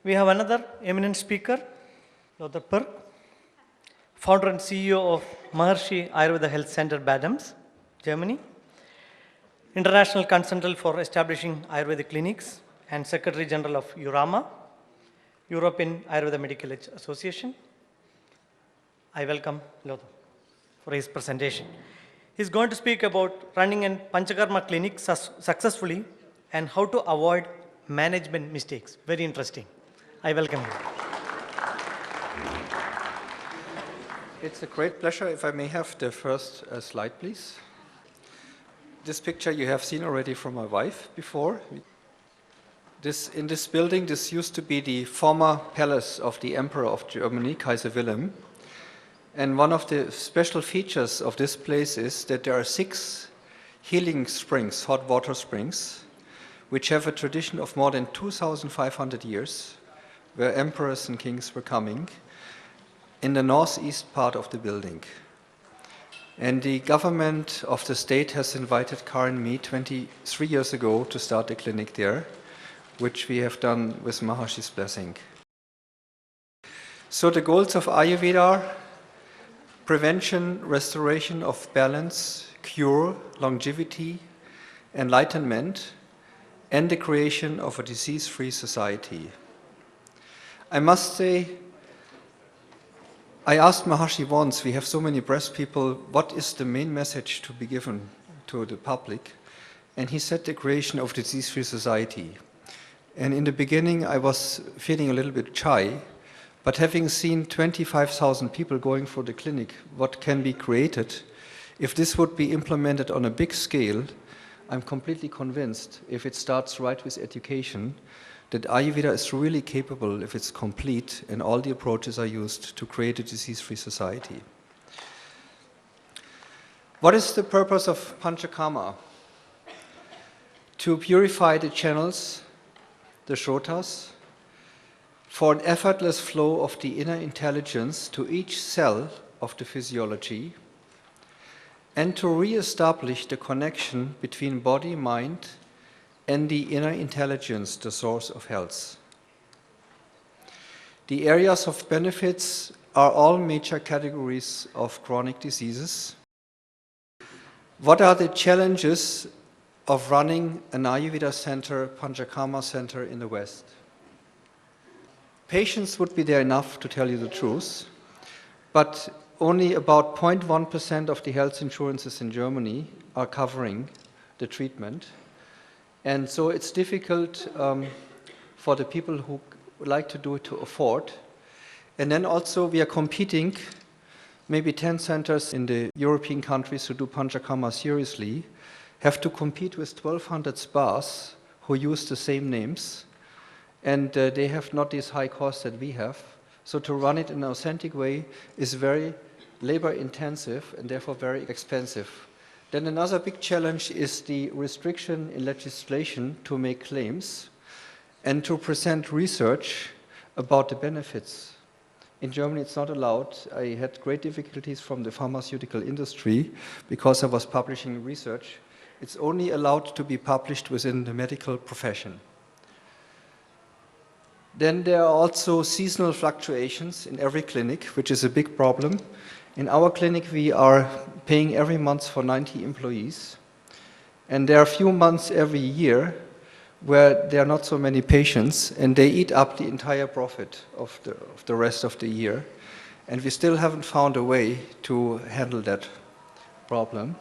We have another eminent speaker, Lothar Pirc, founder and CEO of Maharishi AyurVeda Health Center, Badams, Germany, international consultant for establishing Ayurvedic clinics and Secretary General of EURAMA, European Ayurveda Medical Association. I welcome Lothar for his presentation. He's going to speak about running a Panchakarma Clinic successfully and how to avoid management mistakes. Very interesting. I welcome you. It's a great pleasure. If I may have the first slide, please. This picture you have seen already from my wife before. In this building, this used to be the former palace of the Emperor of Germany, Kaiser Wilhelm. And one of the special features of this place is that there are 6 healing springs, hot water springs, which have a tradition of more than 2,500 years, where emperors and kings were coming, in the northeast part of the building. And the government of the state has invited Karen and me 23 years ago to start a clinic there, which we have done with Maharishi's blessing. So the goals of Ayurveda are prevention, restoration of balance, cure, longevity, enlightenment, and the creation of a disease-free society. I must say, I asked Maharishi once, we have so many breast people, what is the main message to be given to the public? And he said the creation of disease-free society. And in the beginning, I was feeling a little bit shy, but having seen 25,000 people going for the clinic, what can be created, if this would be implemented on a big scale, I'm completely convinced, if it starts right with education, that Ayurveda is really capable, if it's complete, and all the approaches are used to create a disease-free society. What is the purpose of Panchakarma? To purify the channels, the shrotas, for an effortless flow of the inner intelligence to each cell of the physiology, and to re-establish the connection between body, mind, and the inner intelligence, the source of health. The areas of benefits are all major categories of chronic diseases. What are the challenges of running an Ayurveda center, Panchakarma center in the West? Patients would be there enough to tell you the truth, but only about 0.1% of the health insurances in Germany are covering the treatment. And so it's difficult for the people who would like to do it to afford. And then also we are competing, maybe 10 centers in the European countries who do Panchakarma seriously, have to compete with 1,200 spas who use the same names. And they have not these high costs that we have. So to run it in an authentic way is very labor intensive and therefore very expensive. Then another big challenge is the restriction in legislation to make claims and to present research about the benefits. In Germany it's not allowed. I had great difficulties from the pharmaceutical industry because I was publishing research. It's only allowed to be published within the medical profession. Then there are also seasonal fluctuations in every clinic, which is a big problem. In our clinic, we are paying every month for 90 employees. And there are a few months every year where there are not so many patients, and they eat up the entire profit of the rest of the year. And we still haven't found a way to handle that problem.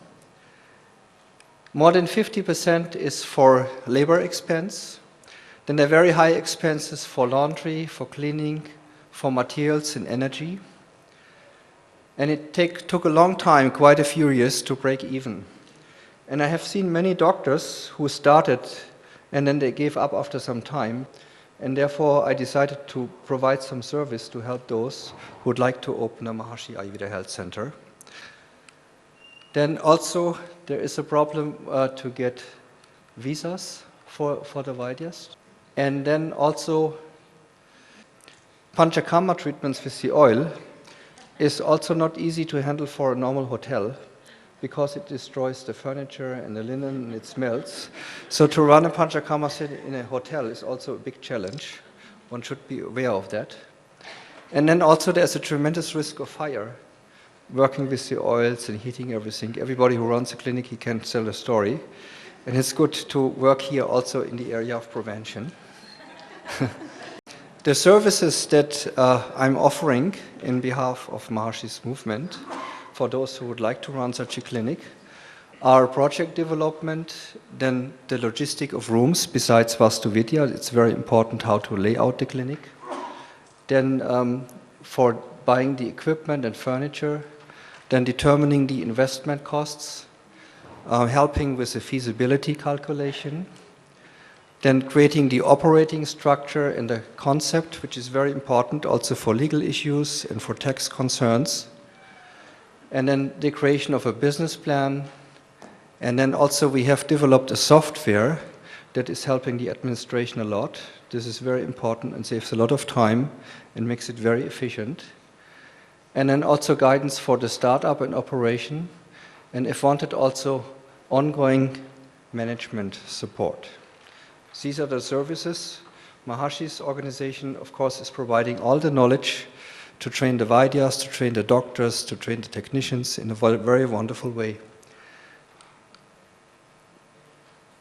More than 50% is for labor expense. Then there are very high expenses for laundry, for cleaning, for materials and energy. And it took a long time, quite a few years, to break even. And I have seen many doctors who started and then they gave up after some time. And therefore I decided to provide some service to help those who would like to open a Maharishi AyurVeda Health Center. Then also there is a problem to get visas for the Vaidyas. And then also Panchakarma treatments with the oil is also not easy to handle for a normal hotel because it destroys the furniture and the linen and it smells. So to run a Panchakarma center in a hotel is also a big challenge. One should be aware of that. And then also there's a tremendous risk of fire, working with the oils and heating everything. Everybody who runs a clinic, he can tell a story. And it's good to work here also in the area of prevention. The services that I'm offering in behalf of Maharishi's movement for those who would like to run such a clinic are project development, then the logistic of rooms besides Vastuvidya. It's very important how to lay out the clinic. Then for buying the equipment and furniture, then determining the investment costs, helping with the feasibility calculation, then creating the operating structure and the concept, which is very important also for legal issues and for tax concerns, and then the creation of a business plan. And then also we have developed a software that is helping the administration a lot. This is very important and saves a lot of time and makes it very efficient. And then also guidance for the startup and operation, and if wanted also ongoing management support. These are the services. Maharishi's organization, of course, is providing all the knowledge to train the Vaidyas, to train the doctors, to train the technicians in a very wonderful way.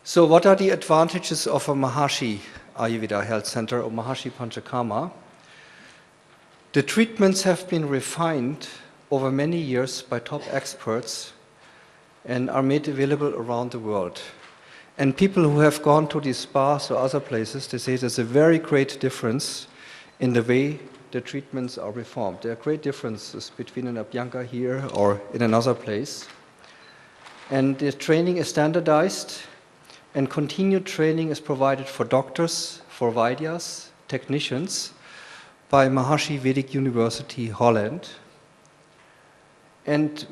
So what are the advantages of a Maharishi Ayurveda Health Center or Maharishi Panchakarma? The treatments have been refined over many years by top experts and are made available around the world. And people who have gone to these spas or other places, they say there's a very great difference in the way the treatments are performed. There are great differences between an Abhyanga here or in another place. And the training is standardized, and continued training is provided for doctors, for Vaidyas, technicians, by Maharishi Vedic University, Holland. And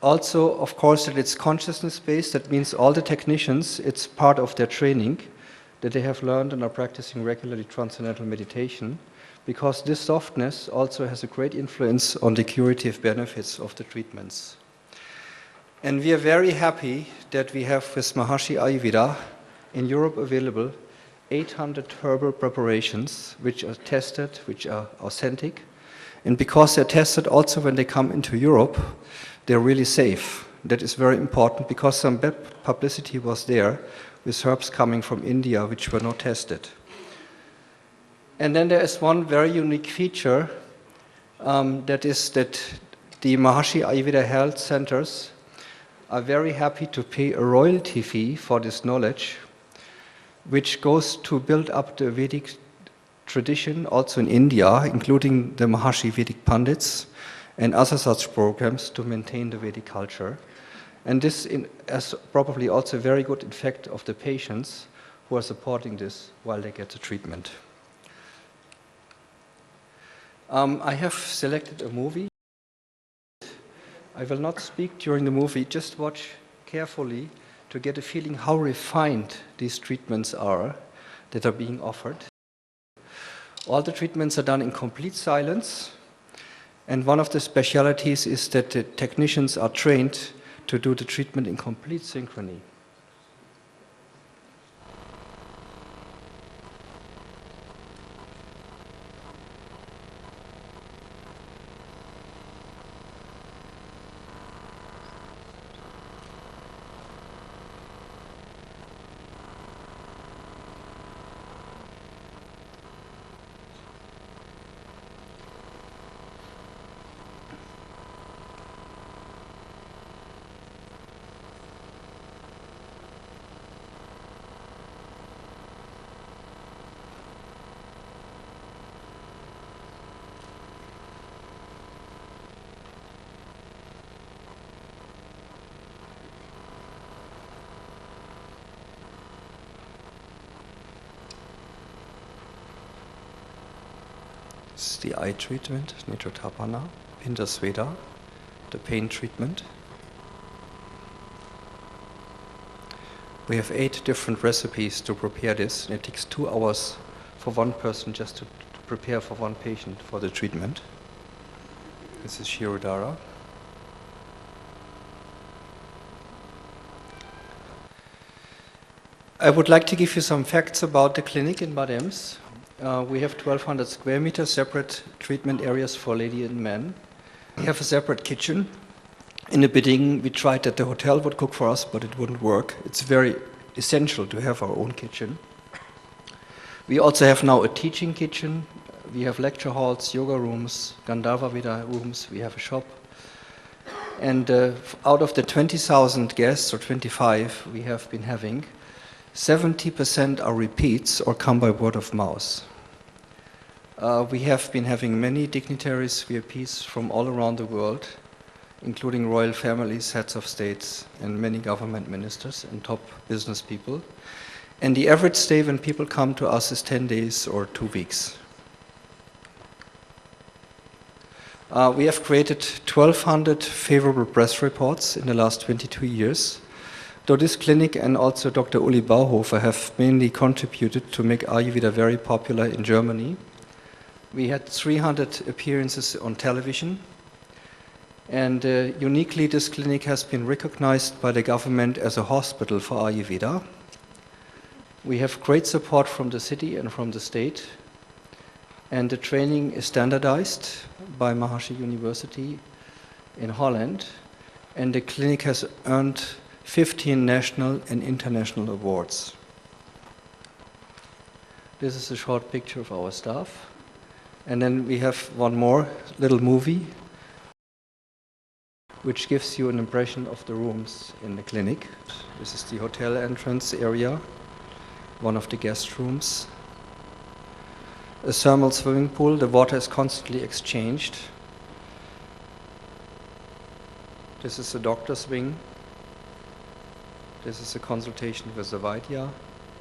also, of course, that it's consciousness-based. That means all the technicians, it's part of their training that they have learned and are practicing regularly transcendental meditation, because this softness also has a great influence on the curative benefits of the treatments. And we are very happy that we have with Maharishi Ayurveda in Europe available 800 herbal preparations which are tested, which are authentic. And because they're tested also when they come into Europe, they're really safe. That is very important because some bad publicity was there with herbs coming from India which were not tested. And then there is one very unique feature, that is that the Maharishi Ayurveda Health Centers are very happy to pay a royalty fee for this knowledge, which goes to build up the Vedic tradition also in India, including the Maharishi Vedic Pandits and other such programs to maintain the Vedic culture. And this has probably also a very good effect of the patients who are supporting this while they get the treatment. I have selected a movie. I will not speak during the movie, just watch carefully to get a feeling how refined these treatments are that are being offered. All the treatments are done in complete silence, and one of the specialities is that the technicians are trained to do the treatment in complete synchrony. This is the eye treatment, Netrotapana, Pindasveda, the pain treatment. We have 8 different recipes to prepare this, and it takes 2 hours for one person just to prepare for one patient for the treatment. This is Shirodhara. I would like to give you some facts about the clinic in Bad Ems. We have 1,200 square meters, separate treatment areas for lady and men. We have a separate kitchen. In the beginning, we tried that the hotel would cook for us, but it wouldn't work. It's very essential to have our own kitchen. We also have now a teaching kitchen. We have lecture halls, yoga rooms, Gandharva Veda rooms. We have a shop. And out of the 20,000 guests, or 25 we have been having, 70% are repeats or come by word of mouth. We have been having many dignitaries, VIPs from all around the world, including royal families, heads of states, and many government ministers and top business people. And the average stay when people come to us is 10 days or 2 weeks. We have created 1,200 favorable press reports in the last 22 years. Though this clinic and also Dr. Uli Bauhofer have mainly contributed to make Ayurveda very popular in Germany. We had 300 appearances on television. And uniquely, this clinic has been recognized by the government as a hospital for Ayurveda. We have great support from the city and from the state. And the training is standardized by Maharishi University in Holland. And the clinic has earned 15 national and international awards. This is a short picture of our staff. And then we have one more little movie which gives you an impression of the rooms in the clinic. This is the hotel entrance area, one of the guest rooms. A thermal swimming pool, the water is constantly exchanged. This is the doctor's wing. This is a consultation with the Vaidya.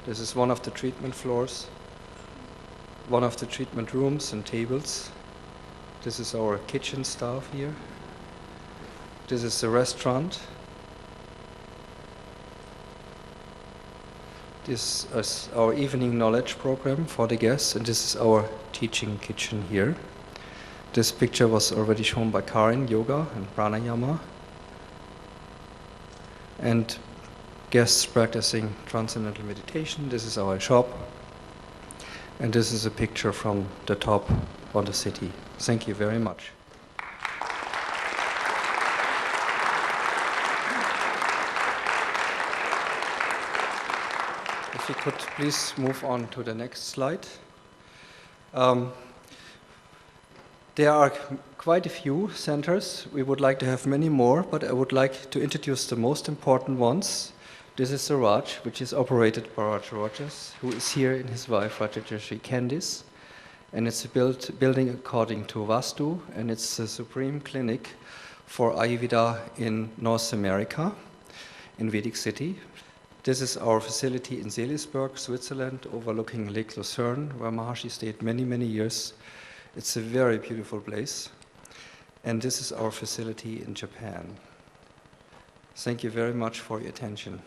This is one of the treatment floors, one of the treatment rooms and tables. This is our kitchen staff here. This is the restaurant. This is our evening knowledge program for the guests, and this is our teaching kitchen here. This picture was already shown by Karin, yoga and pranayama. And guests practicing transcendental meditation. This is our shop. And this is a picture from the top of the city. Thank you very much. If you could please move on to the next slide. There are quite a few centers. We would like to have many more, but I would like to introduce the most important ones. This is the Raj, which is operated by Raj Rogers, who is here in his wife, Rajeshri Candice. And it's a building according to Vastu, and it's the supreme clinic for Ayurveda in North America, in Vedic City. This is our facility in Seelisberg, Switzerland, overlooking Lake Lucerne, where Maharishi stayed many, many years. It's a very beautiful place. And this is our facility in Japan. Thank you very much for your attention.